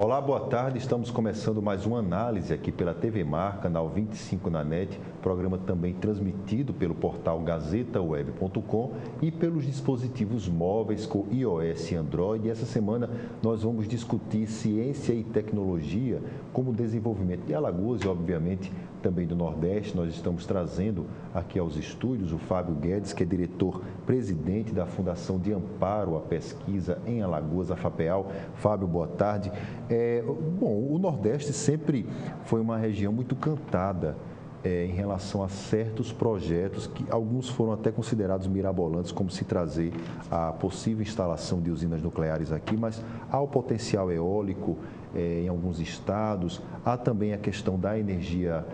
Olá, boa tarde. Estamos começando mais uma análise aqui pela TV Mar, canal 25 na NET, programa também transmitido pelo portal gazetaweb.com e pelos dispositivos móveis com iOS e Android. E essa semana nós vamos discutir ciência e tecnologia como desenvolvimento de Alagoas e, obviamente, também do Nordeste. Nós estamos trazendo aqui aos estúdios o Fábio Guedes, que é diretor-presidente da Fundação de Amparo à Pesquisa em Alagoas, a FAPEAL. Fábio, boa tarde. Bom, o Nordeste sempre foi uma região muito cantada em relação a certos projetos que alguns foram até considerados mirabolantes, como se trazer a possível instalação de usinas nucleares aqui, mas há o potencial eólico em alguns estados, há também a questão da energia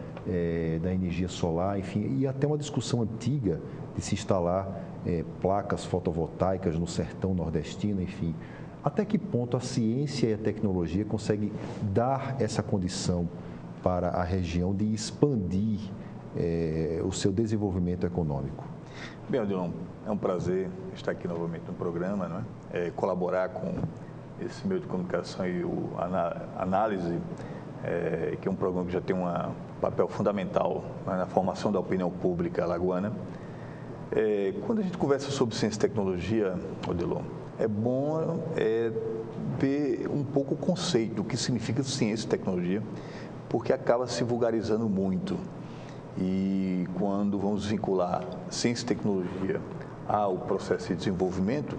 solar, enfim, e até uma discussão antiga de se instalar placas fotovoltaicas no sertão nordestino, enfim. Até que ponto a ciência e a tecnologia conseguem dar essa condição para a região de expandir o seu desenvolvimento econômico? Bem, Odilon, é um prazer estar aqui novamente no programa, não é? Colaborar com esse meio de comunicação e a análise, que é um programa que já tem um papel fundamental, né, na formação da opinião pública alagoana. Quando a gente conversa sobre ciência e tecnologia, Odilon, é bom ver um pouco o conceito do que significa ciência e tecnologia, porque acaba se vulgarizando muito. E quando vamos vincular ciência e tecnologia ao processo de desenvolvimento,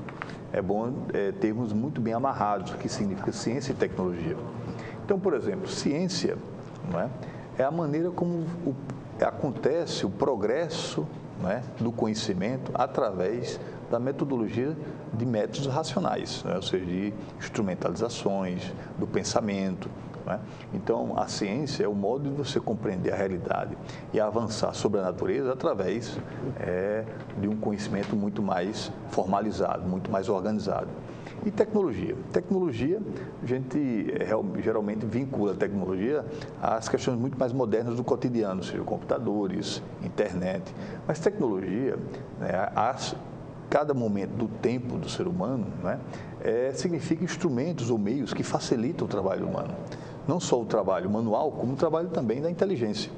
é bom termos muito bem amarrados o que significa ciência e tecnologia. Então, por exemplo, ciência, não é a maneira como acontece o progresso, não é, do conhecimento através da metodologia de métodos racionais, né? Ou seja, de instrumentalizações, do pensamento. Né? Então, a ciência é o modo de você compreender a realidade e avançar sobre a natureza através de um conhecimento muito mais formalizado, muito mais organizado. E tecnologia? Tecnologia, a gente geralmente vincula a tecnologia às questões muito mais modernas do cotidiano, ou seja, computadores, internet. Mas tecnologia, né, cada momento do tempo do ser humano, né, significa instrumentos ou meios que facilitam o trabalho humano. Não só o trabalho manual, como o trabalho também da inteligência.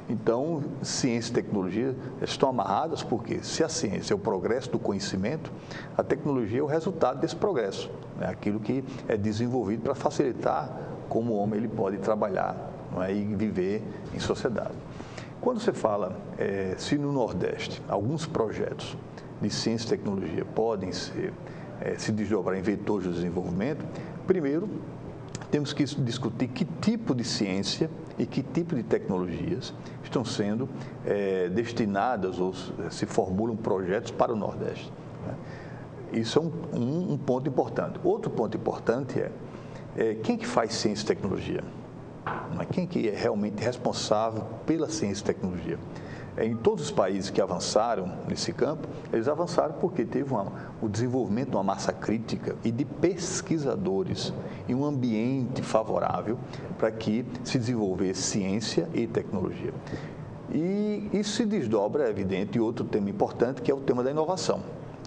Então, ciência e tecnologia estão amarradas porque, se a ciência é o progresso do conhecimento, a tecnologia é o resultado desse progresso, né? Aquilo que é desenvolvido para facilitar como o homem ele pode trabalhar, não é? E viver em sociedade. Quando você fala, se no Nordeste alguns projetos de ciência e tecnologia podem se desdobrar em vetores de desenvolvimento, primeiro, temos que discutir que tipo de ciência e que tipo de tecnologias estão sendo destinadas ou se formulam projetos para o Nordeste. Né? Isso é um ponto importante. Outro ponto importante quem que faz ciência e tecnologia? Quem que é realmente responsável pela ciência e tecnologia? Em todos os países que avançaram nesse campo, eles avançaram porque teve o desenvolvimento de uma massa crítica e de pesquisadores em um ambiente favorável para que se desenvolvesse ciência e tecnologia. E isso se desdobra, é evidente, em outro tema importante, que é o tema da inovação.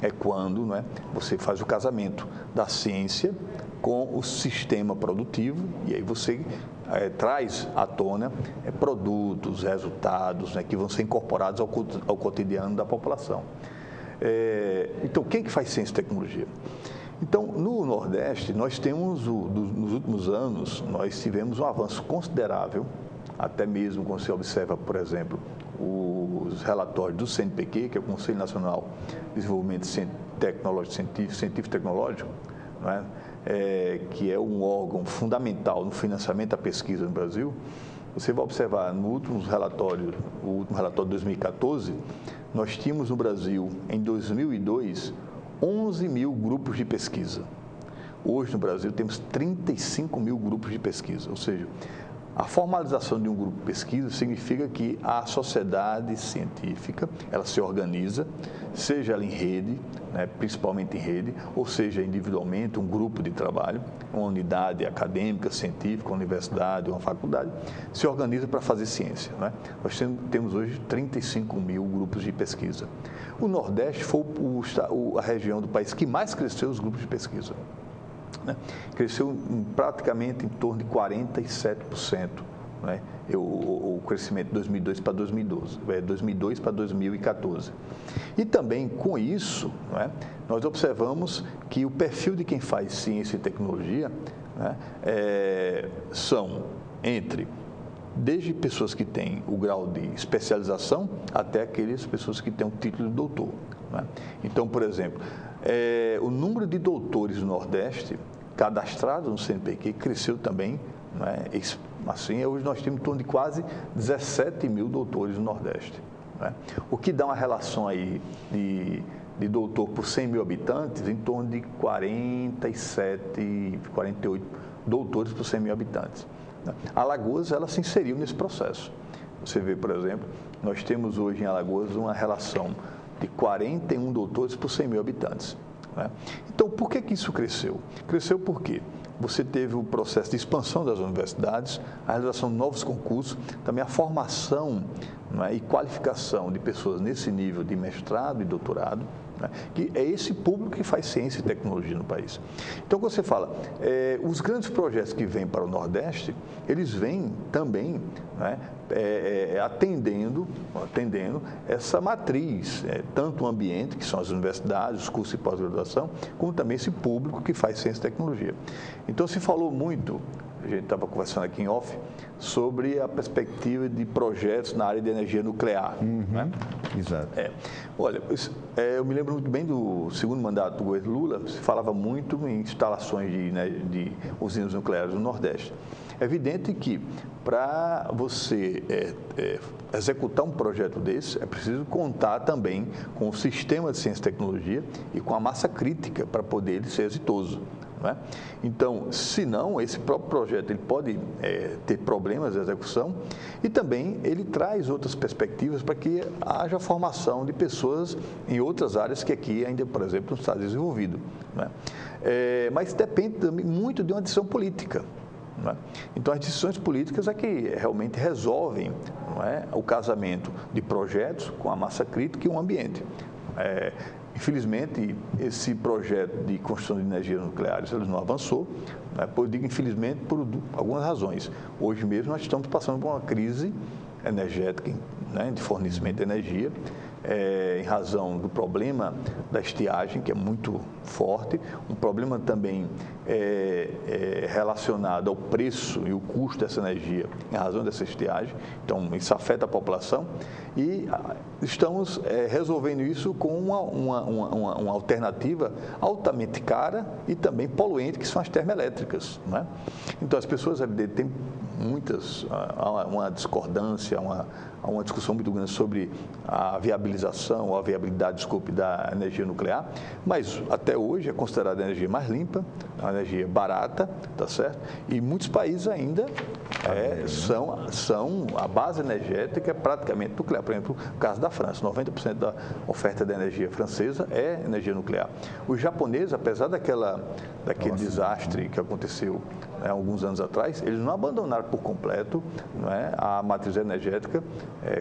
É quando, não é, você faz o casamento da ciência com o sistema produtivo e aí você traz à tona produtos, resultados, né, que vão ser incorporados ao cotidiano da população. Então, quem que faz ciência e tecnologia? Então, no Nordeste, nós temos, nos últimos anos, nós tivemos um avanço considerável, até mesmo quando se observa, por exemplo, os relatórios do CNPq, que é o Conselho Nacional de Desenvolvimento Científico e Tecnológico, não é? Que é um órgão fundamental no financiamento da pesquisa no Brasil. Você vai observar no último relatório de 2014, nós tínhamos no Brasil, em 2002, 11 mil grupos de pesquisa. Hoje no Brasil temos 35 mil grupos de pesquisa, ou seja, a formalização de um grupo de pesquisa significa que a sociedade científica, ela se organiza, seja ela em rede, né, principalmente em rede, ou seja individualmente, um grupo de trabalho, uma unidade acadêmica, científica, uma universidade, uma faculdade, se organiza para fazer ciência. Né? Nós temos hoje 35 mil grupos de pesquisa. O Nordeste foi a região do país que mais cresceu os grupos de pesquisa. né? Cresceu praticamente em torno de 47%. Né? O crescimento de 2002 para 2012, 2002 para 2014. E também com isso, né, nós observamos que o perfil de quem faz ciência e tecnologia, né, são desde pessoas que têm o grau de especialização até aquelas pessoas que têm o título de doutor. Né? Então, por exemplo, o número de doutores no Nordeste cadastrados no CNPq cresceu também. Né? Assim, hoje nós temos em torno de quase 17 mil doutores no Nordeste. Né? O que dá uma relação aí de doutor por 100 mil habitantes em torno de 47, 48 doutores por 100 mil habitantes. Né? Alagoas, ela se inseriu nesse processo. Você vê, por exemplo, nós temos hoje em Alagoas uma relação de 41 doutores por 100 mil habitantes. Né? Então, por que isso cresceu? Cresceu porque você teve o processo de expansão das universidades, a realização de novos concursos, também a formação, né, e qualificação de pessoas nesse nível de mestrado e doutorado, né, que é esse público que faz ciência e tecnologia no país. Então, quando você fala, os grandes projetos que vêm para o Nordeste, eles vêm também, né, atendendo essa matriz, tanto o ambiente, que são as universidades, os cursos de pós-graduação, como também esse público que faz ciência e tecnologia. Então, se falou muito, a gente estava conversando aqui em off, sobre a perspectiva de projetos na área de energia nuclear. Né? Exato. Olha, eu me lembro muito bem do segundo mandato do governo Lula, se falava muito em instalações de usinas nucleares no Nordeste. É evidente que para você executar um projeto desse, é preciso contar também com o sistema de ciência e tecnologia e com a massa crítica para poder ele ser exitoso. Né? Então, se não, esse próprio projeto ele pode ter problemas de execução e também ele traz outras perspectivas para que haja formação de pessoas em outras áreas que aqui ainda, por exemplo, não está desenvolvido. Né? Mas depende também muito de uma decisão política. Não é? Então, as decisões políticas é que realmente resolvem, não é, o casamento de projetos com a massa crítica e o ambiente. Infelizmente, esse projeto de construção de energias nucleares ele não avançou. Né? Eu digo infelizmente por algumas razões. Hoje mesmo nós estamos passando por uma crise energética, né, de fornecimento de energia, em razão do problema da estiagem, que é muito forte, um problema também relacionado ao preço e o custo dessa energia em razão dessa estiagem. Então, isso afeta a população e estamos resolvendo isso com uma alternativa altamente cara e também poluente, que são as termoelétricas. Né? Então, as pessoas têm uma discordância, uma discussão muito grande sobre a viabilização ou a viabilidade, desculpe, da energia nuclear, mas até hoje é considerada a energia mais limpa, a energia barata, tá certo? E muitos países ainda são a base energética é praticamente nuclear. Por exemplo, o caso da França, 90% da oferta da energia francesa é energia nuclear. Os japoneses, apesar daquele desastre que aconteceu alguns anos atrás, eles não abandonaram por completo, não é, a matriz energética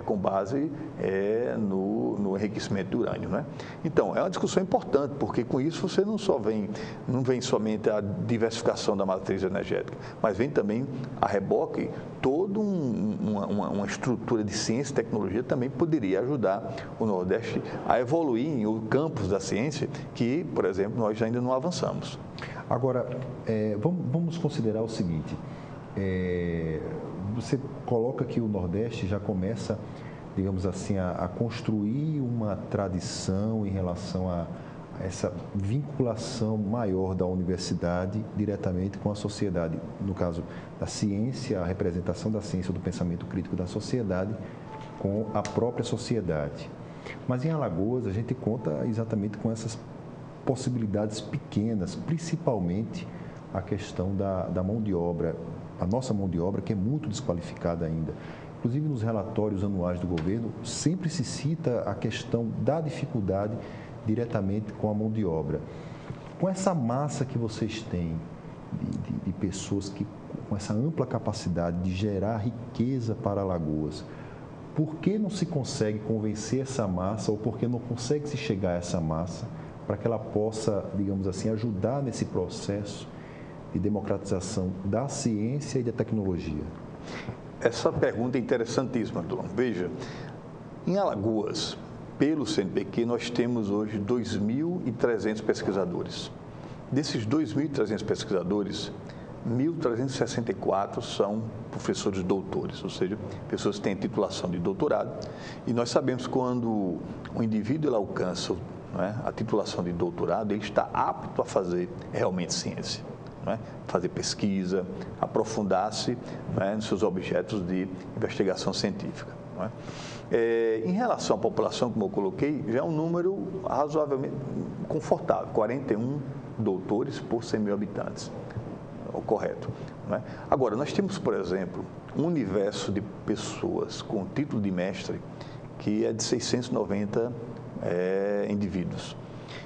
com base no enriquecimento de urânio. Né? Então, é uma discussão importante, porque com isso você não vem somente a diversificação da matriz energética, mas vem também a reboque toda uma estrutura de ciência e tecnologia também poderia ajudar o Nordeste a evoluir em campos da ciência que, por exemplo, nós ainda não avançamos. Agora, vamos considerar o seguinte, você coloca que o Nordeste já começa, digamos assim, a construir uma tradição em relação a essa vinculação maior da universidade diretamente com a sociedade, no caso da ciência, a representação da ciência, do pensamento crítico da sociedade com a própria sociedade. Mas em Alagoas a gente conta exatamente com essas possibilidades pequenas, principalmente a questão da mão de obra, a nossa mão de obra que é muito desqualificada ainda. Inclusive nos relatórios anuais do governo sempre se cita a questão da dificuldade diretamente com a mão de obra. Com essa massa que vocês têm de pessoas com essa ampla capacidade de gerar riqueza para Alagoas, por que não se consegue convencer essa massa ou por que não consegue se chegar a essa massa para que ela possa, digamos assim, ajudar nesse processo de democratização da ciência e da tecnologia? Essa pergunta é interessantíssima, Dom. Veja, em Alagoas, pelo CNPq, nós temos hoje 2.300 pesquisadores. Desses 2.300 pesquisadores, 1.364 são professores doutores, ou seja, pessoas que têm titulação de doutorado. E nós sabemos que quando o indivíduo alcança, não é, a titulação de doutorado, ele está apto a fazer realmente ciência, não é? Fazer pesquisa, aprofundar-se, não é, nos seus objetos de investigação científica. Não é? Em relação à população, como eu coloquei, já é um número razoavelmente confortável, 41 doutores por 100 mil habitantes. O correto. Não é? Agora, nós temos, por exemplo, um universo de pessoas com título de mestre que é de 690 indivíduos.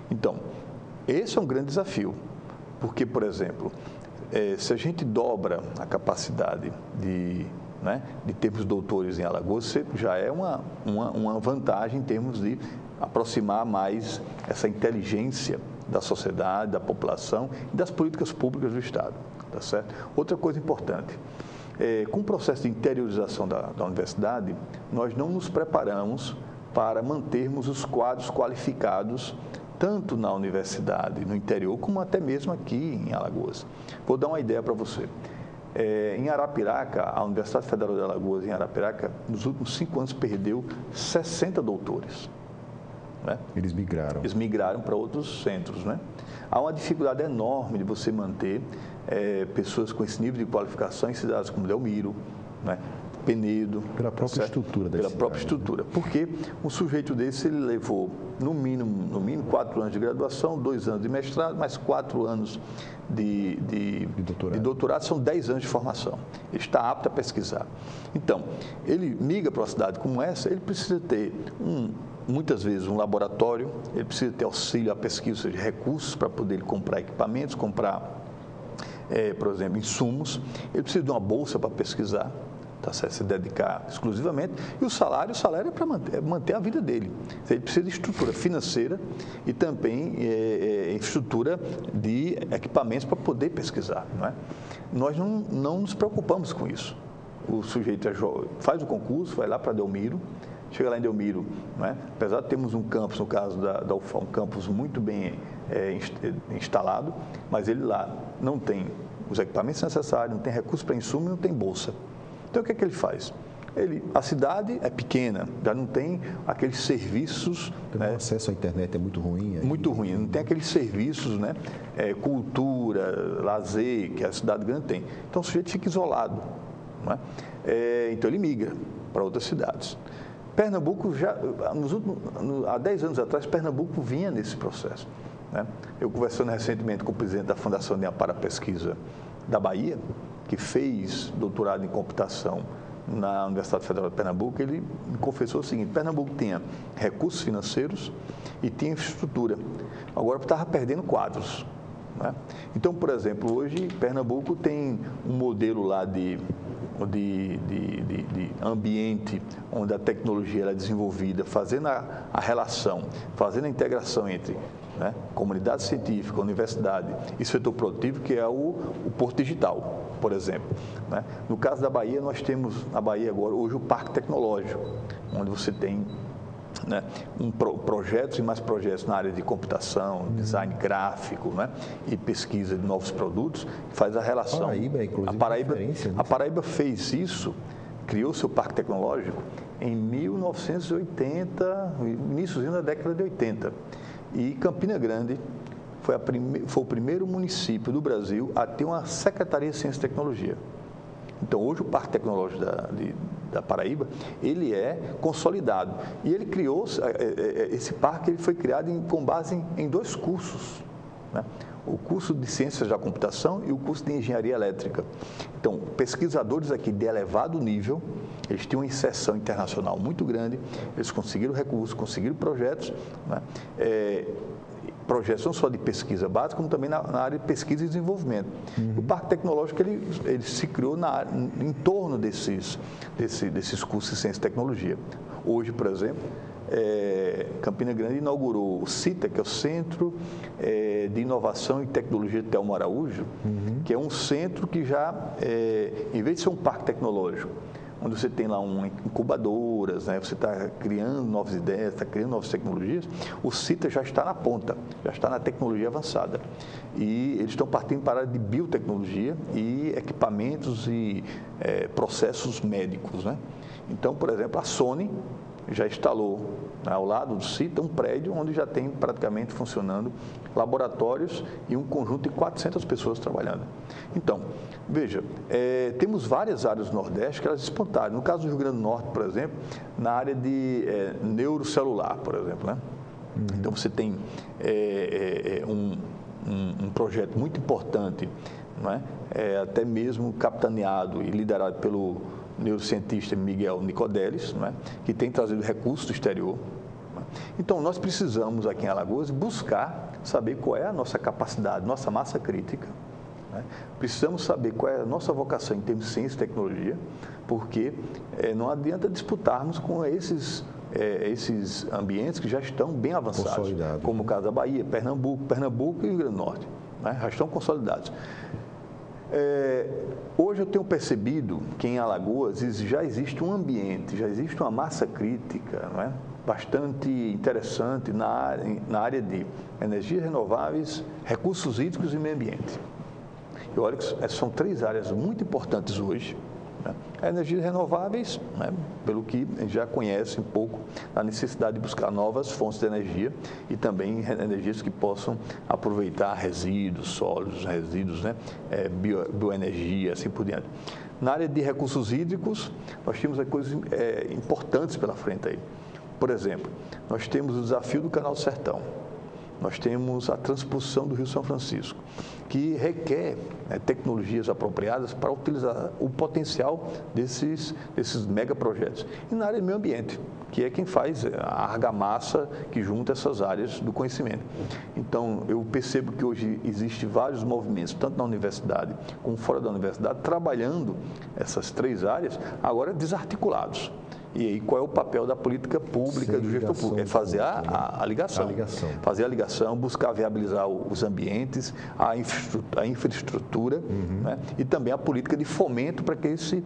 Então, esse é um grande desafio, porque, por exemplo, se a gente dobra a capacidade de termos doutores em Alagoas, já é uma vantagem em termos de aproximar mais essa inteligência da sociedade, da população e das políticas públicas do Estado. Tá certo? Outra coisa importante, com o processo de interiorização da universidade, nós não nos preparamos para mantermos os quadros qualificados tanto na universidade, no interior, como até mesmo aqui em Alagoas. Vou dar uma ideia para você. Em Arapiraca, a Universidade Federal de Alagoas, em Arapiraca, nos últimos 5 anos, perdeu 60 doutores. Né? Eles migraram. Eles migraram para outros centros. Né? Há uma dificuldade enorme de você manter pessoas com esse nível de qualificação em cidades como Delmiro, né? Penedo. Pela própria estrutura da cidade. Pela própria estrutura. Porque um sujeito desse, ele levou, no mínimo 4 anos de graduação, 2 anos de mestrado, mais 4 anos de doutorado, são 10 anos de formação. Ele está apto a pesquisar. Então, ele migra para uma cidade como essa, ele precisa ter muitas vezes um laboratório, ele precisa ter auxílio à pesquisa, ou seja, recursos para poder comprar equipamentos, comprar, por exemplo, insumos, ele precisa de uma bolsa para pesquisar, tá certo? Se dedicar exclusivamente, e o salário é para manter a vida dele. Ele precisa de estrutura financeira e também estrutura de equipamentos para poder pesquisar. Não é? Nós não nos preocupamos com isso. O sujeito faz o concurso, vai lá para Delmiro, chega lá em Delmiro, não é? Apesar de termos um campus, no caso da UFAL, um campus muito bem instalado, mas ele lá não tem os equipamentos necessários, não tem recursos para insumo e não tem bolsa. Então, o que é que ele faz? A cidade é pequena, já não tem aqueles serviços... O acesso à internet é muito ruim. Muito ruim, não tem aqueles serviços, né? Cultura, lazer, que a cidade grande tem. Então, o sujeito fica isolado. Não é? Então, ele migra para outras cidades. Pernambuco, há 10 anos atrás, Pernambuco vinha nesse processo. Né? Eu conversando recentemente com o presidente da Fundação de Amparo à Pesquisa da Bahia, que fez doutorado em computação na Universidade Federal de Pernambuco, ele me confessou o seguinte: Pernambuco tinha recursos financeiros e tinha infraestrutura. Agora estava perdendo quadros. Né? Então, por exemplo, hoje Pernambuco tem um modelo lá de ambiente onde a tecnologia é desenvolvida, fazendo a relação, fazendo a integração entre comunidade científica, universidade e setor produtivo, que é o Porto Digital, por exemplo. Né? No caso da Bahia, nós temos na Bahia agora, hoje, o Parque Tecnológico, onde você tem projetos e mais projetos na área de computação, design gráfico, e pesquisa de novos produtos, que faz a relação. Paraíba, inclusive, a Paraíba fez isso, criou seu parque tecnológico em 1980, iníciozinho da década de 80. E Campina Grande foi o primeiro município do Brasil a ter uma Secretaria de Ciência e Tecnologia. Então, hoje o Parque Tecnológico da Paraíba, ele é consolidado. E ele criou, esse parque ele foi criado com base em 2 cursos. Né? O curso de Ciências da Computação e o curso de Engenharia Elétrica. Então, pesquisadores aqui de elevado nível, eles tinham uma inserção internacional muito grande, eles conseguiram recursos, conseguiram projetos, projetos não só de pesquisa básica, como também na área de pesquisa e desenvolvimento. O Parque Tecnológico ele se criou em torno desses cursos de ciência e tecnologia. Hoje, por exemplo, Campina Grande inaugurou o CITA, que é o Centro de Inovação e Tecnologia de Telmo Araújo, que é um centro que já, em vez de ser um parque tecnológico, onde você tem lá incubadoras, né? Você está criando novas ideias, está criando novas tecnologias, o CITA já está na ponta, já está na tecnologia avançada. E eles estão partindo para a área de biotecnologia e equipamentos e processos médicos, né? Então, por exemplo, a Sony já instalou, né, ao lado do CITA, um prédio onde já tem praticamente funcionando laboratórios e um conjunto de 400 pessoas trabalhando. Então, veja, temos várias áreas do Nordeste que elas despontaram. No caso do Rio Grande do Norte, por exemplo, na área de neurocelular, por exemplo, né? Então, você tem um projeto muito importante, não é? Até mesmo capitaneado e liderado pelo neurocientista Miguel Nicodelis, não é? Que tem trazido recursos do exterior. Não é? Então, nós precisamos aqui em Alagoas buscar saber qual é a nossa capacidade, nossa massa crítica. Não é? Precisamos saber qual é a nossa vocação em termos de ciência e tecnologia, porque não adianta disputarmos com esses ambientes que já estão bem avançados, como o caso da Bahia, Pernambuco e Rio Grande do Norte, né? Já estão consolidados. Hoje eu tenho percebido que em Alagoas já existe um ambiente, já existe uma massa crítica, não é? Bastante interessante na área de energias renováveis, recursos hídricos e meio ambiente. E olha que são 3 áreas muito importantes hoje. Né? Energias renováveis, né? Pelo que a gente já conhece um pouco, a necessidade de buscar novas fontes de energia e também energias que possam aproveitar resíduos sólidos, resíduos, né? Bioenergia, assim por diante. Na área de recursos hídricos, nós temos coisas importantes pela frente aí. Por exemplo, nós temos o desafio do Canal do Sertão. Nós temos a transposição do Rio São Francisco, que requer tecnologias apropriadas para utilizar o potencial desses megaprojetos. E na área do meio ambiente, que é quem faz a argamassa que junta essas áreas do conhecimento. Então, eu percebo que hoje existem vários movimentos, tanto na universidade como fora da universidade, trabalhando essas 3 áreas, agora desarticulados. E aí, qual é o papel da política pública, do gestor público? É fazer a ligação. Fazer a ligação, buscar viabilizar os ambientes, a infraestrutura, né? E também a política de fomento para que esses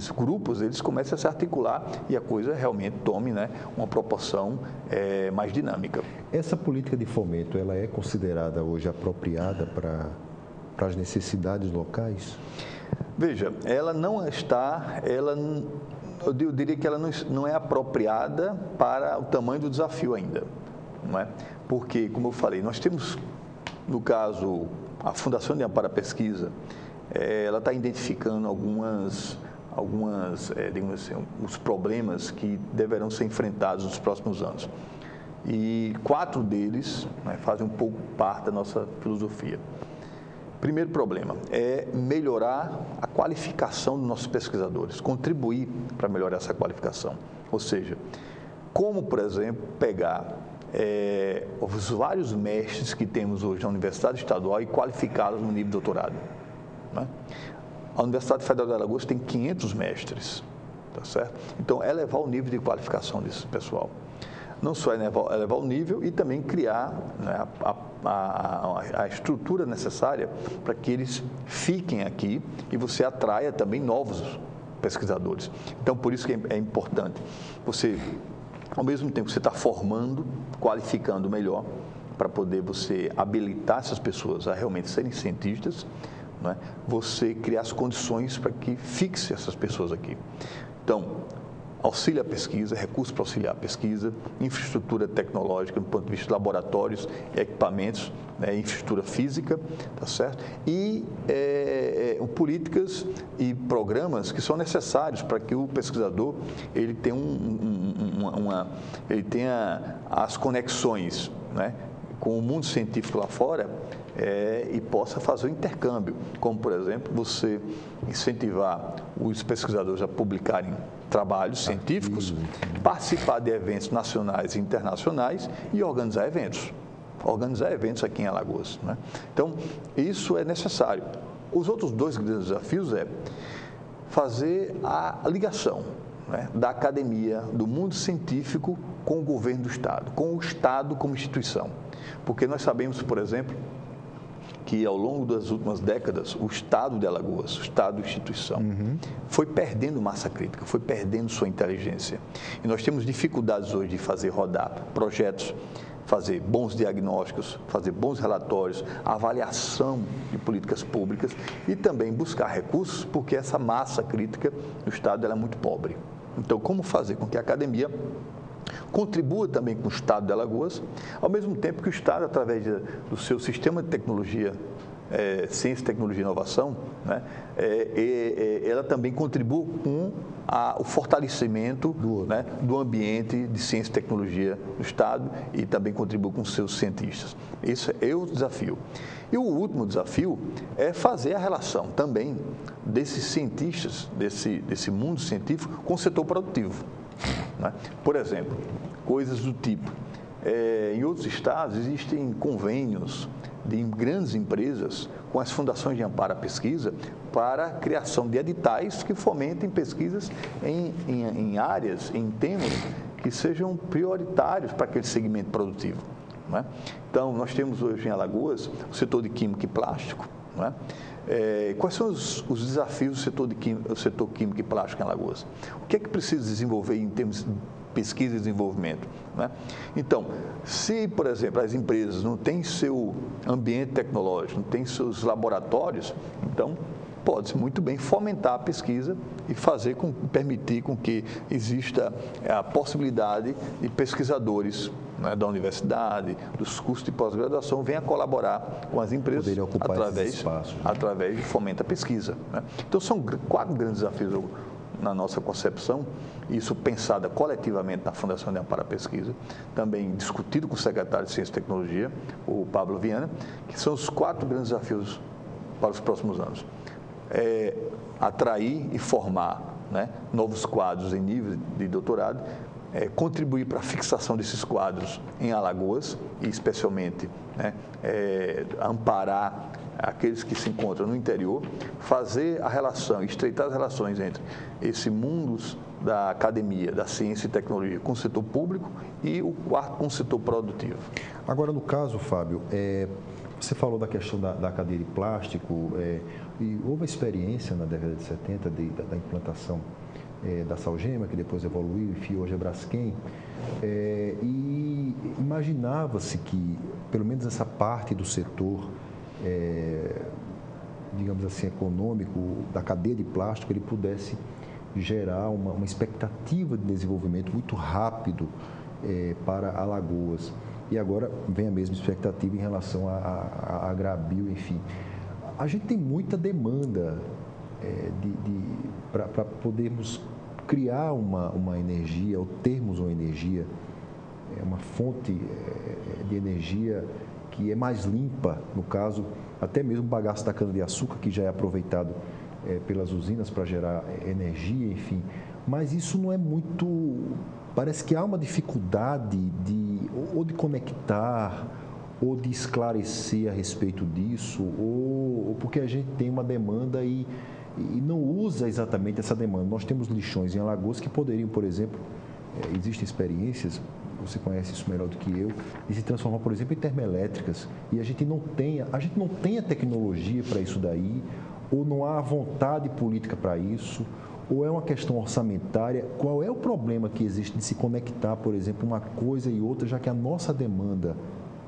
grupos eles comecem a se articular e a coisa realmente tome, né, uma proporção mais dinâmica. Essa política de fomento, ela é considerada hoje apropriada para as necessidades locais? Veja, ela não está, eu diria que ela não é apropriada para o tamanho do desafio ainda, não é? Porque, como eu falei, nós temos, no caso, a Fundação de Amparo à Pesquisa, ela está identificando digamos assim, os problemas que deverão ser enfrentados nos próximos anos. E 4 deles, né, fazem um pouco parte da nossa filosofia. Primeiro problema é melhorar a qualificação dos nossos pesquisadores, contribuir para melhorar essa qualificação. Ou seja, como, por exemplo, pegar os vários mestres que temos hoje na Universidade Estadual e qualificá-los no nível de doutorado. Né? A Universidade Federal de Alagoas tem 500 mestres, tá certo? Então, elevar o nível de qualificação desse pessoal. Não só elevar o nível e também criar, né, a estrutura necessária para que eles fiquem aqui e você atraia também novos pesquisadores. Então, por isso que é importante você, ao mesmo tempo que você está formando, qualificando melhor, para poder você habilitar essas pessoas a realmente serem cientistas, né, você criar as condições para que fixe essas pessoas aqui. Então, auxílio à pesquisa, recursos para auxiliar a pesquisa, infraestrutura tecnológica do ponto de vista de laboratórios, equipamentos, né, infraestrutura física, tá certo? E políticas e programas que são necessários para que o pesquisador ele tenha ele tenha as conexões, né, com o mundo científico lá fora. E possa fazer o intercâmbio, como, por exemplo, você incentivar os pesquisadores a publicarem trabalhos científicos, participar de eventos nacionais e internacionais e organizar eventos aqui em Alagoas, né? Então, isso é necessário. Os outros 2 grandes desafios é fazer a ligação, né, da academia, do mundo científico com o governo do Estado, com o Estado como instituição. Porque nós sabemos, por exemplo, que ao longo das últimas décadas, o Estado de Alagoas, o Estado instituição, foi perdendo massa crítica, foi perdendo sua inteligência. E nós temos dificuldades hoje de fazer rodar projetos, fazer bons diagnósticos, fazer bons relatórios, avaliação de políticas públicas e também buscar recursos, porque essa massa crítica do Estado ela é muito pobre. Então, como fazer com que a academia contribua também com o Estado de Alagoas, ao mesmo tempo que o Estado, através do seu sistema de tecnologia, ciência, tecnologia e inovação, né, ela também contribua com o fortalecimento do ambiente de ciência e tecnologia do Estado e também contribua com seus cientistas. Esse é o desafio. E o último desafio é fazer a relação também desses cientistas, desse mundo científico, com o setor produtivo. Né? Por exemplo, coisas do tipo, em outros estados existem convênios de grandes empresas com as fundações de amparo à pesquisa para a criação de editais que fomentem pesquisas em áreas, em temas que sejam prioritários para aquele segmento produtivo. Não é? Então, nós temos hoje em Alagoas o setor de química e plástico. Não é? Quais são os desafios do setor químico e plástico em Alagoas? O que é que precisa desenvolver em termos de pesquisa e desenvolvimento? Né? Então, se, por exemplo, as empresas não têm seu ambiente tecnológico, não têm seus laboratórios, então pode-se muito bem fomentar a pesquisa e permitir com que exista a possibilidade de pesquisadores, né, da universidade, dos cursos de pós-graduação, venham colaborar com as empresas através de fomento à pesquisa. Né? Então, são 4 grandes desafios na nossa concepção, isso pensada coletivamente na Fundação de Amparo à Pesquisa, também discutido com o secretário de Ciência e Tecnologia, o Pablo Viana, que são os 4 grandes desafios para os próximos anos. Atrair e formar, né, novos quadros em nível de doutorado, contribuir para a fixação desses quadros em Alagoas e especialmente, né, amparar aqueles que se encontram no interior, fazer a relação, estreitar as relações entre esse mundo da academia, da ciência e tecnologia com o setor público e o quarto com o setor produtivo. Agora, no caso, Fábio, você falou da questão da cadeia de plástico, e houve a experiência na década de 70 da implantação da Salgema, que depois evoluiu, enfim, hoje é Braskem, e imaginava-se que, pelo menos essa parte do setor, digamos assim, econômico, da cadeia de plástico, ele pudesse gerar uma expectativa de desenvolvimento muito rápido para Alagoas. E agora vem a mesma expectativa em relação a Agrabio, enfim. A gente tem muita demanda para podermos criar uma energia, ou termos uma energia, uma fonte de energia que é mais limpa, no caso, até mesmo o bagaço da cana-de-açúcar, que já é aproveitado pelas usinas para gerar energia, enfim. Mas isso não é muito... Parece que há uma dificuldade ou de conectar, ou de esclarecer a respeito disso, ou porque a gente tem uma demanda e não usa exatamente essa demanda. Nós temos lixões em Alagoas que poderiam, por exemplo, existem experiências, você conhece isso melhor do que eu, de se transformar, por exemplo, em termoelétricas, e a gente não tem a tecnologia para isso daí, ou não há vontade política para isso, ou é uma questão orçamentária. Qual é o problema que existe de se conectar, por exemplo, uma coisa e outra, já que a nossa demanda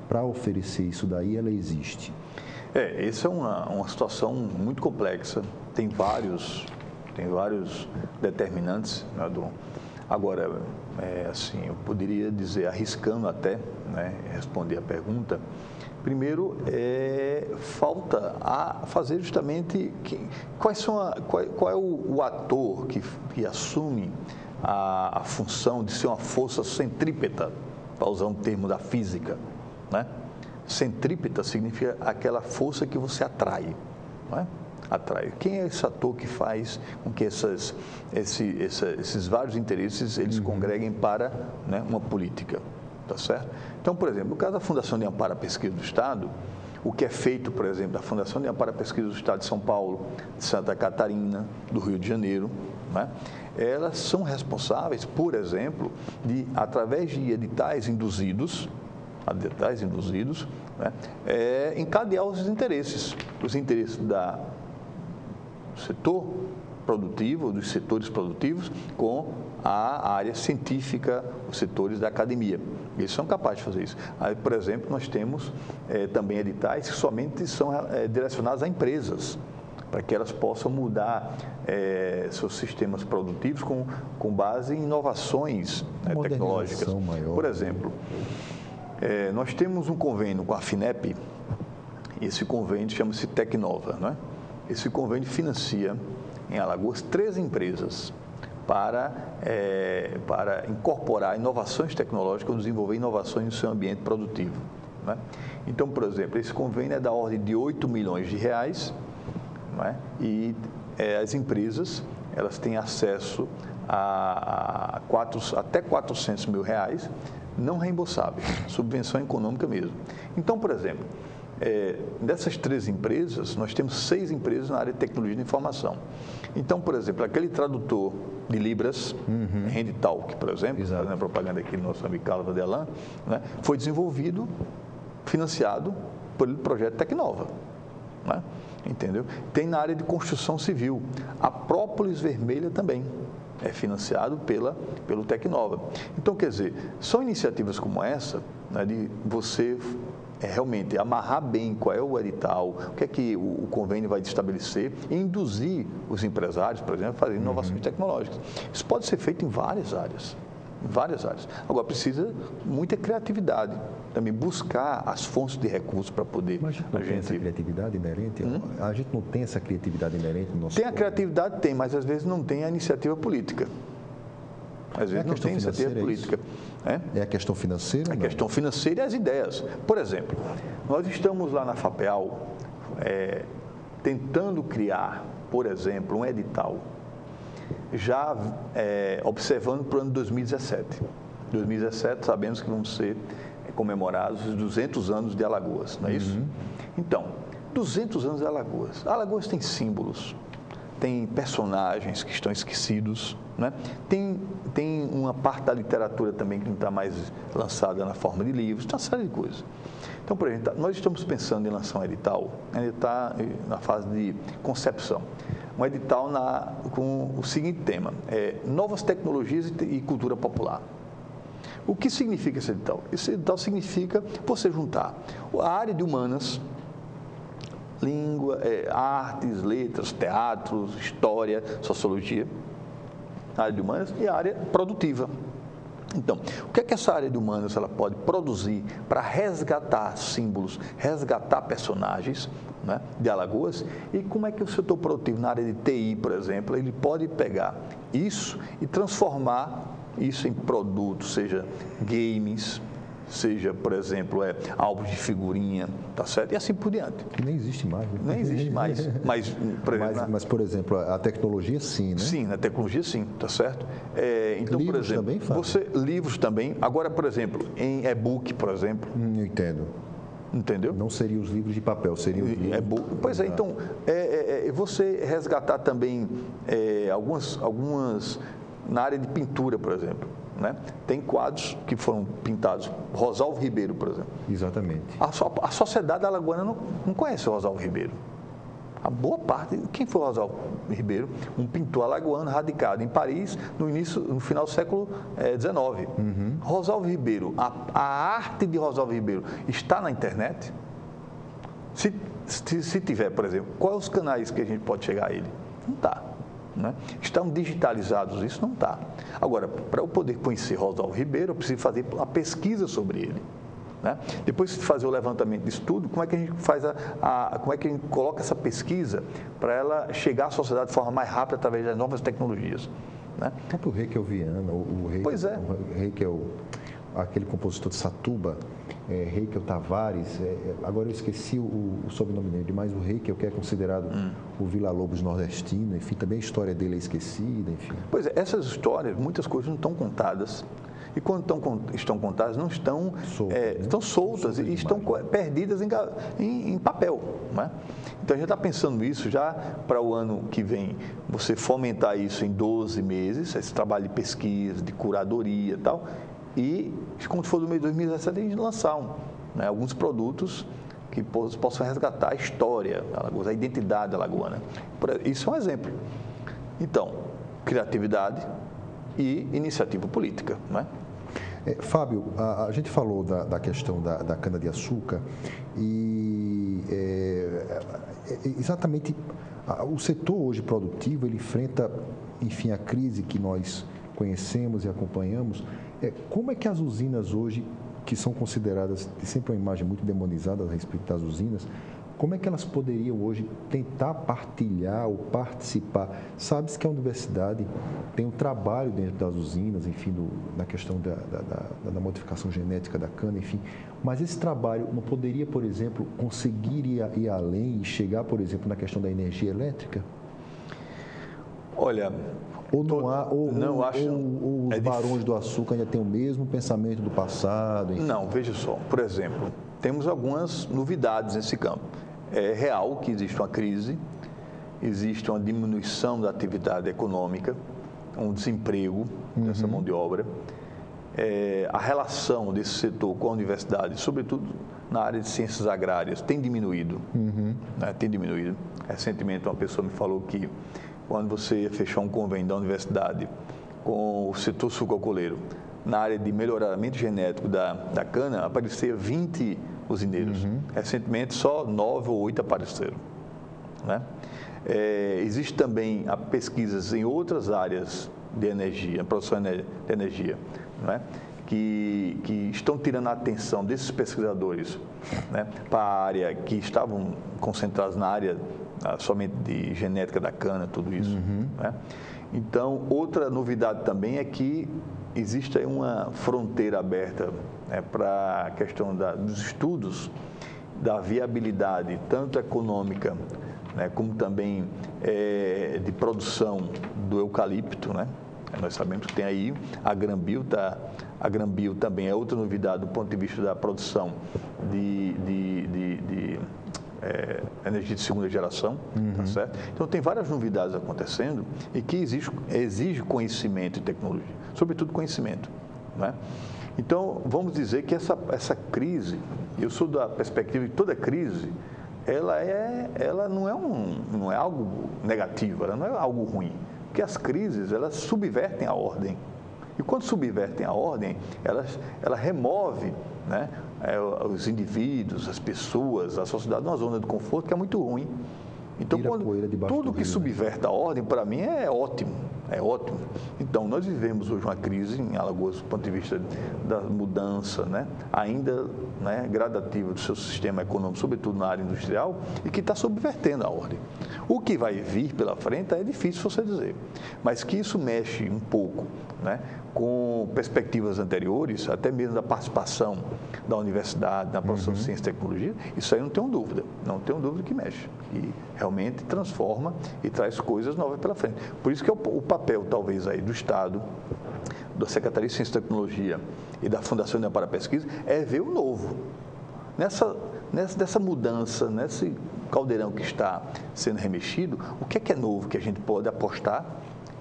para oferecer isso daí, ela existe? Essa é uma situação muito complexa, tem vários determinantes, né, Agora, assim, eu poderia dizer, arriscando até, né, responder a pergunta, primeiro, falta a fazer justamente qual é o ator que assume a função de ser uma força centrípeta, para usar um termo da física, né? Centrípeta significa aquela força que você atrai, não é? Atrai. Quem é esse ator que faz com que esses vários interesses eles congreguem para, né, uma política, tá certo? Então, por exemplo, no caso da Fundação de Amparo à Pesquisa do Estado, o que é feito, por exemplo, da Fundação de Amparo à Pesquisa do Estado de São Paulo, de Santa Catarina, do Rio de Janeiro, né, elas são responsáveis, por exemplo, de, através de editais induzidos, né, encadear os interesses do setor produtivo, dos setores produtivos, com a área científica, os setores da academia. Eles são capazes de fazer isso. Aí, por exemplo, nós temos também editais que somente são direcionados a empresas, para que elas possam mudar seus sistemas produtivos com base em inovações tecnológicas. Maior. Por exemplo, nós temos um convênio com a FINEP, e esse convênio chama-se Tecnova, não é? Esse convênio financia em Alagoas 3 empresas para incorporar inovações tecnológicas, desenvolver inovações no seu ambiente produtivo, não é? Então, por exemplo, esse convênio é da ordem de R$8 milhões, não é? E as empresas, elas têm acesso até R$400 mil, não reembolsáveis, subvenção econômica mesmo. Então, por exemplo, dessas 3 empresas, nós temos 6 empresas na área de tecnologia de informação. Então, por exemplo, aquele tradutor de Libras, Handytalk, por exemplo, fazendo a propaganda aqui do nosso amigo Carlos Vadelan, né, foi desenvolvido, financiado pelo projeto Tecnova, né? Entendeu? Tem na área de construção civil, a Própolis Vermelha também é financiado pelo Tecnova. Então, quer dizer, são iniciativas como essa, né, de você realmente amarrar bem qual é o edital, o que é que o convênio vai estabelecer e induzir os empresários, por exemplo, a fazer inovações tecnológicas. Isso pode ser feito em várias áreas. Agora, precisa muita criatividade, também buscar as fontes de recursos para poder... Mas a gente não tem essa criatividade inerente? A gente não tem essa criatividade inerente no nosso Tem a criatividade, tem, mas às vezes não tem a iniciativa política. Às vezes não tem iniciativa política. É a questão financeira? A questão financeira e as ideias. Por exemplo, nós estamos lá na FAPEAL tentando criar, por exemplo, um edital, já observando para o ano 2017. 2017, sabemos que vão ser comemorados os 200 anos de Alagoas, não é isso? Então, 200 anos de Alagoas. Alagoas tem símbolos, tem personagens que estão esquecidos, né? Tem uma parte da literatura também que não está mais lançada na forma de livros, tem uma série de coisas. Então, por exemplo, nós estamos pensando em lançar um edital, ainda está na fase de concepção, um edital com o seguinte tema, novas tecnologias e cultura popular. O que significa esse edital? Esse edital significa você juntar a área de humanas, língua, artes, letras, teatros, história, sociologia, a área de humanas e a área produtiva. Então, o que é que essa área de humanas ela pode produzir para resgatar símbolos, resgatar personagens, né, de Alagoas, e como é que o setor produtivo na área de TI, por exemplo, ele pode pegar isso e transformar isso em produtos, seja games, seja, por exemplo, álbuns de figurinha, tá certo? E assim por diante. Que nem existe mais. Né? Nem existe mais. Mas, por exemplo, a tecnologia sim, né? Sim, na tecnologia sim, tá certo? Então, livros por exemplo, também livros também. Agora, por exemplo, em e-book, por exemplo. Eu entendo. Entendeu? Não seriam os livros de papel, seriam os livros... Pois é, então, você resgatar também algumas na área de pintura, por exemplo. Né? Tem quadros que foram pintados, Rosalvo Ribeiro, por exemplo. Exatamente. A sociedade alagoana não conhece o Rosalvo Ribeiro. A boa parte, quem foi o Rosalvo Ribeiro? Um pintor alagoano radicado em Paris no final do século XIX. Rosalvo Ribeiro, a arte de Rosalvo Ribeiro está na internet? Se tiver, por exemplo, quais os canais que a gente pode chegar a ele? Não está. Né? Estão digitalizados, isso não está. Agora, para eu poder conhecer Rosalvo Ribeiro, eu preciso fazer uma pesquisa sobre ele. Né? Depois de fazer o levantamento de estudo, como é que a gente faz como é que a gente coloca essa pesquisa para ela chegar à sociedade de forma mais rápida através das novas tecnologias? Né? O próprio Heikel Viana, o Heikel, aquele compositor de Satuba, Heikel Tavares, agora eu esqueci o sobrenome dele, mas o Heikel, que é considerado o Villa-Lobos nordestino, enfim, também a história dele é esquecida, enfim. Pois é, essas histórias, muitas coisas não estão contadas. E quando estão contadas, não estão estão soltas e estão perdidas em papel. Né? Então, a gente está pensando isso já para o ano que vem, você fomentar isso em 12 meses, esse trabalho de pesquisa, de curadoria e tal, e quando for do mês de 2017, a gente lançar alguns produtos que possam resgatar a história da Alagoas, a identidade alagoana. Isso é um exemplo. Então, criatividade e iniciativa política. Não é? Fábio, a gente falou da questão da cana-de-açúcar e exatamente o setor hoje produtivo, ele enfrenta, enfim, a crise que nós conhecemos e acompanhamos. Como é que as usinas hoje, que são consideradas, tem sempre uma imagem muito demonizada a respeito das usinas, como é que elas poderiam hoje tentar partilhar ou participar? Sabe-se que a universidade tem um trabalho dentro das usinas, enfim, na questão da modificação genética da cana, enfim, mas esse trabalho não poderia, por exemplo, conseguir ir além e chegar, por exemplo, na questão da energia elétrica? Olha, ou não há, ou os barões do açúcar ainda têm o mesmo pensamento do passado? Enfim. Não, veja só, por exemplo, temos algumas novidades nesse campo. É real que existe uma crise, existe uma diminuição da atividade econômica, um desemprego dessa mão de obra. A relação desse setor com a universidade, sobretudo na área de ciências agrárias, tem diminuído. Né? Tem diminuído. Recentemente, uma pessoa me falou que quando você ia fechar um convênio da universidade com o setor sucroalcooleiro, na área de melhoramento genético da cana, aparecia 20 usineiros. Recentemente, só 9 ou 8 apareceram. Né? Existe também pesquisas em outras áreas de energia, produção de energia, né? que estão tirando a atenção desses pesquisadores, né? Para a área que estavam concentrados na área somente de genética da cana, tudo isso. Né? Então, outra novidade também é que existe aí uma fronteira aberta, né, para a questão dos estudos da viabilidade, tanto econômica, né, como também de produção do eucalipto. Né? Nós sabemos que tem aí a Granbio, a Granbio também é outra novidade do ponto de vista da produção de energia de segunda geração, tá certo? Então, tem várias novidades acontecendo e que exige conhecimento e tecnologia, sobretudo conhecimento, né? Então, vamos dizer que essa crise, eu sou da perspectiva de toda crise, ela não é algo negativo, ela não é algo ruim, porque as crises, elas subvertem a ordem. E quando subvertem a ordem, ela remove, né, os indivíduos, as pessoas, a sociedade numa zona de conforto que é muito ruim. Então, tudo que subverte a ordem, para mim, é ótimo. É ótimo. Então, nós vivemos hoje uma crise em Alagoas, do ponto de vista da mudança, né, ainda, né, gradativa do seu sistema econômico, sobretudo na área industrial, e que está subvertendo a ordem. O que vai vir pela frente é difícil você dizer, mas que isso mexe um pouco, né, com perspectivas anteriores, até mesmo da participação da universidade na produção de ciência e tecnologia, isso aí não tenho dúvida que mexe e realmente transforma e traz coisas novas pela frente. Por isso que o papel, talvez, aí do Estado, da Secretaria de Ciência e Tecnologia e da Fundação União para a Pesquisa, é ver o novo. Nessa mudança, nesse caldeirão que está sendo remexido, o que é novo que a gente pode apostar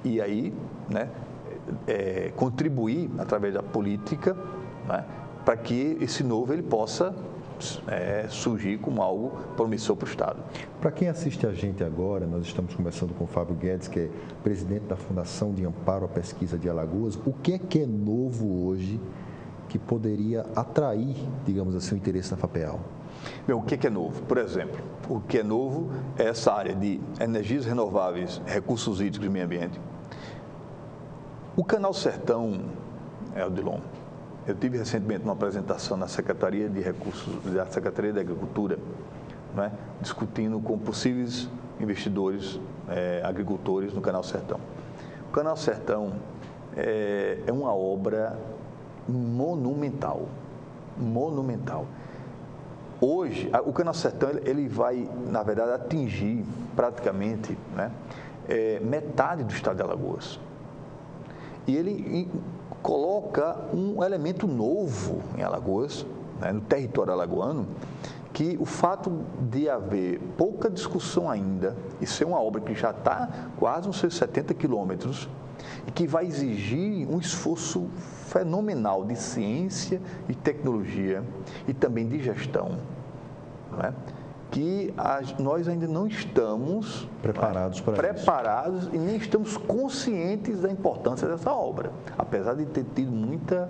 e aí, né, contribuir através da política, né, para que esse novo ele possa surgir como algo promissor para o Estado. Para quem assiste a gente agora, nós estamos conversando com o Fábio Guedes, que é presidente da Fundação de Amparo à Pesquisa de Alagoas. O que é novo hoje que poderia atrair, digamos assim, o interesse da FAPEAL? Bem, o que é novo? Por exemplo, o que é novo é essa área de energias renováveis, recursos hídricos e meio ambiente. O Canal Sertão, Odilon, eu tive recentemente uma apresentação na Secretaria de Recursos, da Secretaria da Agricultura, né, discutindo com possíveis investidores, agricultores no Canal Sertão. O Canal Sertão é uma obra monumental. Hoje, o Canal Sertão ele vai, na verdade, atingir praticamente, né, metade do estado de Alagoas. E ele coloca um elemento novo em Alagoas, né, no território alagoano, que o fato de haver pouca discussão ainda e ser uma obra que já está quase uns seus 70 quilômetros e que vai exigir um esforço fenomenal de ciência e tecnologia e também de gestão, não é? Que nós ainda não estamos preparados e nem estamos conscientes da importância dessa obra, apesar de ter tido muita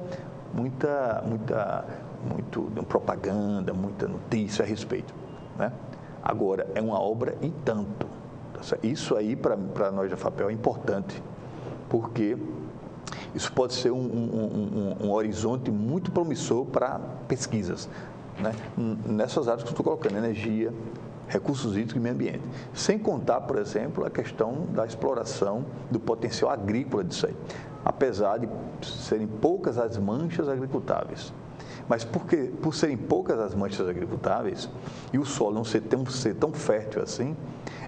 propaganda, muita notícia a respeito, né? Agora, é uma obra e tanto. Isso aí, para nós da FAPEL, é importante, porque isso pode ser um horizonte muito promissor para pesquisas, né? Nessas áreas que eu estou colocando, energia, recursos hídricos e meio ambiente. Sem contar, por exemplo, a questão da exploração do potencial agrícola disso aí. Apesar de serem poucas as manchas agricultáveis. Mas por serem poucas as manchas agricultáveis e o solo não ser tão fértil assim,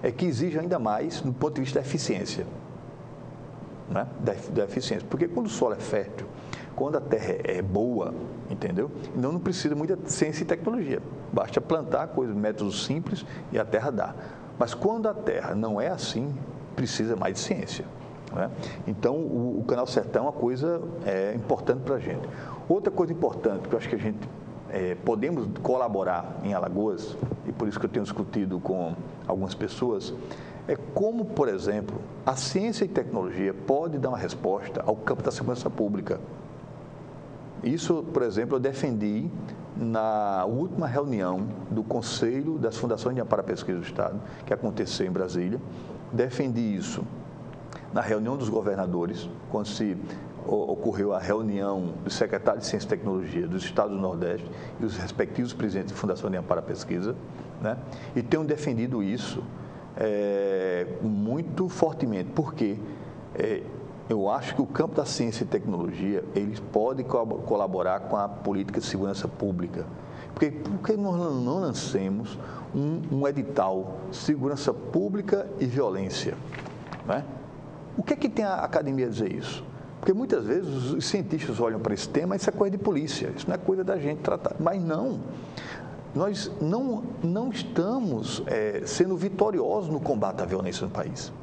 é que exige ainda mais do ponto de vista da eficiência. Né? Da eficiência. Porque quando o solo é fértil, quando a terra é boa, entendeu? Então não precisa muita ciência e tecnologia. Basta plantar coisas, métodos simples e a terra dá. Mas quando a terra não é assim, precisa mais de ciência. Né? Então o Canal Sertão é uma coisa importante para a gente. Outra coisa importante que eu acho que a gente podemos colaborar em Alagoas, e por isso que eu tenho discutido com algumas pessoas, é como, por exemplo, a ciência e tecnologia pode dar uma resposta ao campo da segurança pública. Isso, por exemplo, eu defendi na última reunião do Conselho das Fundações de Amparo à Pesquisa do Estado, que aconteceu em Brasília. Defendi isso na reunião dos governadores, quando ocorreu a reunião do secretário de Ciência e Tecnologia dos Estados do Nordeste e os respectivos presidentes de Fundação de Amparo à Pesquisa, né? E tenho defendido isso muito fortemente, porque eu acho que o campo da ciência e tecnologia, eles podem colaborar com a política de segurança pública. Por que nós não lancemos um edital segurança pública e violência, né? O que é que tem a academia a dizer isso? Porque muitas vezes os cientistas olham para esse tema, isso é coisa de polícia, isso não é coisa da gente tratar. Mas não, nós não estamos sendo vitoriosos no combate à violência no país.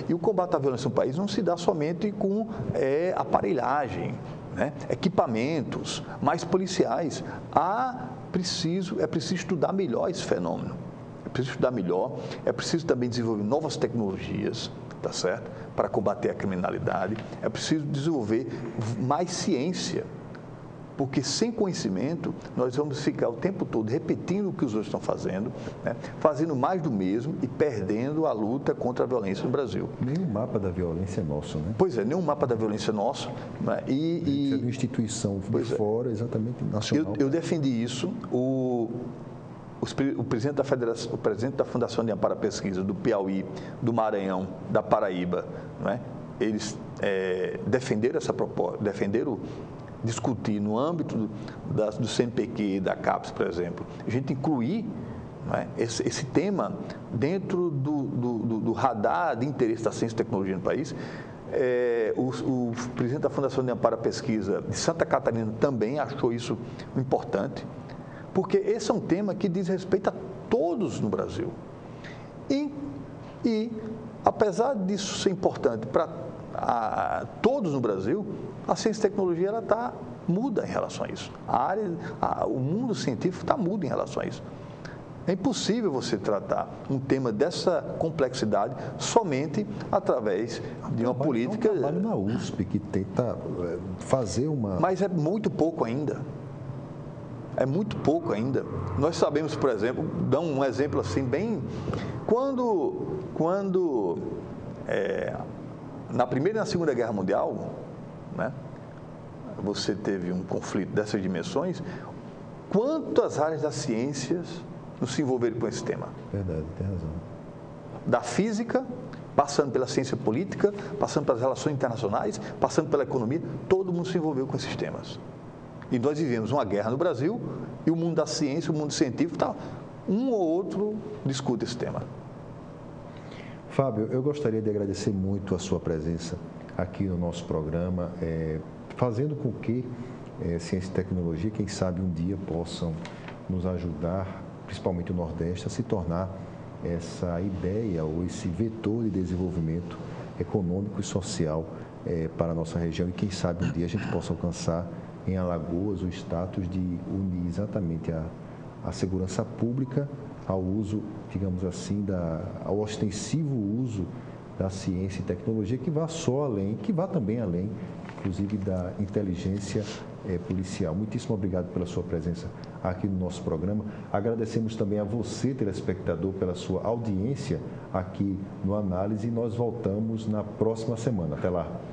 E o combate à violência no país não se dá somente com aparelhagem, né? Equipamentos, mais policiais. É preciso estudar melhor esse fenômeno. É preciso estudar melhor, é preciso também desenvolver novas tecnologias, tá certo? Para combater a criminalidade. É preciso desenvolver mais ciência, porque sem conhecimento nós vamos ficar o tempo todo repetindo o que os outros estão fazendo, né? Fazendo mais do mesmo e perdendo a luta contra a violência no Brasil. Nenhum mapa da violência é nosso, né? Pois é, nenhum mapa da violência é nosso. Né? Precisa de uma instituição de fora, exatamente nacional. Eu defendi isso. O presidente da Federação, o presidente da Fundação de Amparo à Pesquisa do Piauí, do Maranhão, da Paraíba, né? Eles defenderam essa proposta, discutir no âmbito do CNPq e da CAPES, por exemplo, a gente incluir, né, esse tema dentro do radar de interesse da ciência e tecnologia no país. O presidente da Fundação de Amparo à Pesquisa de Santa Catarina também achou isso importante, porque esse é um tema que diz respeito a todos no Brasil. E apesar disso ser importante para todos no Brasil, a ciência e tecnologia ela está muda em relação a isso. O mundo científico está mudo em relação a isso. É impossível você tratar um tema dessa complexidade somente através de uma política... É um trabalho na USP que tenta fazer uma... Mas é muito pouco ainda. É muito pouco ainda. Nós sabemos, por exemplo, dá um exemplo assim bem... Quando na Primeira e na Segunda Guerra Mundial, né, você teve um conflito dessas dimensões, quantas áreas das ciências não se envolveram com esse tema? Verdade, tem razão. Da física, passando pela ciência política, passando pelas relações internacionais, passando pela economia, todo mundo se envolveu com esses temas. E nós vivemos uma guerra no Brasil e o mundo da ciência, o mundo científico, um ou outro discute esse tema. Fábio, eu gostaria de agradecer muito a sua presença aqui no nosso programa. fazendo com que ciência e tecnologia, quem sabe um dia possam nos ajudar, principalmente o Nordeste, a se tornar essa ideia ou esse vetor de desenvolvimento econômico e social para a nossa região, e quem sabe um dia a gente possa alcançar em Alagoas o status de unir exatamente a segurança pública ao uso, digamos assim, ao ostensivo uso da ciência e tecnologia, que vá também além, inclusive, da inteligência policial. Muitíssimo obrigado pela sua presença aqui no nosso programa. Agradecemos também a você, telespectador, pela sua audiência aqui no Análise, e nós voltamos na próxima semana. Até lá.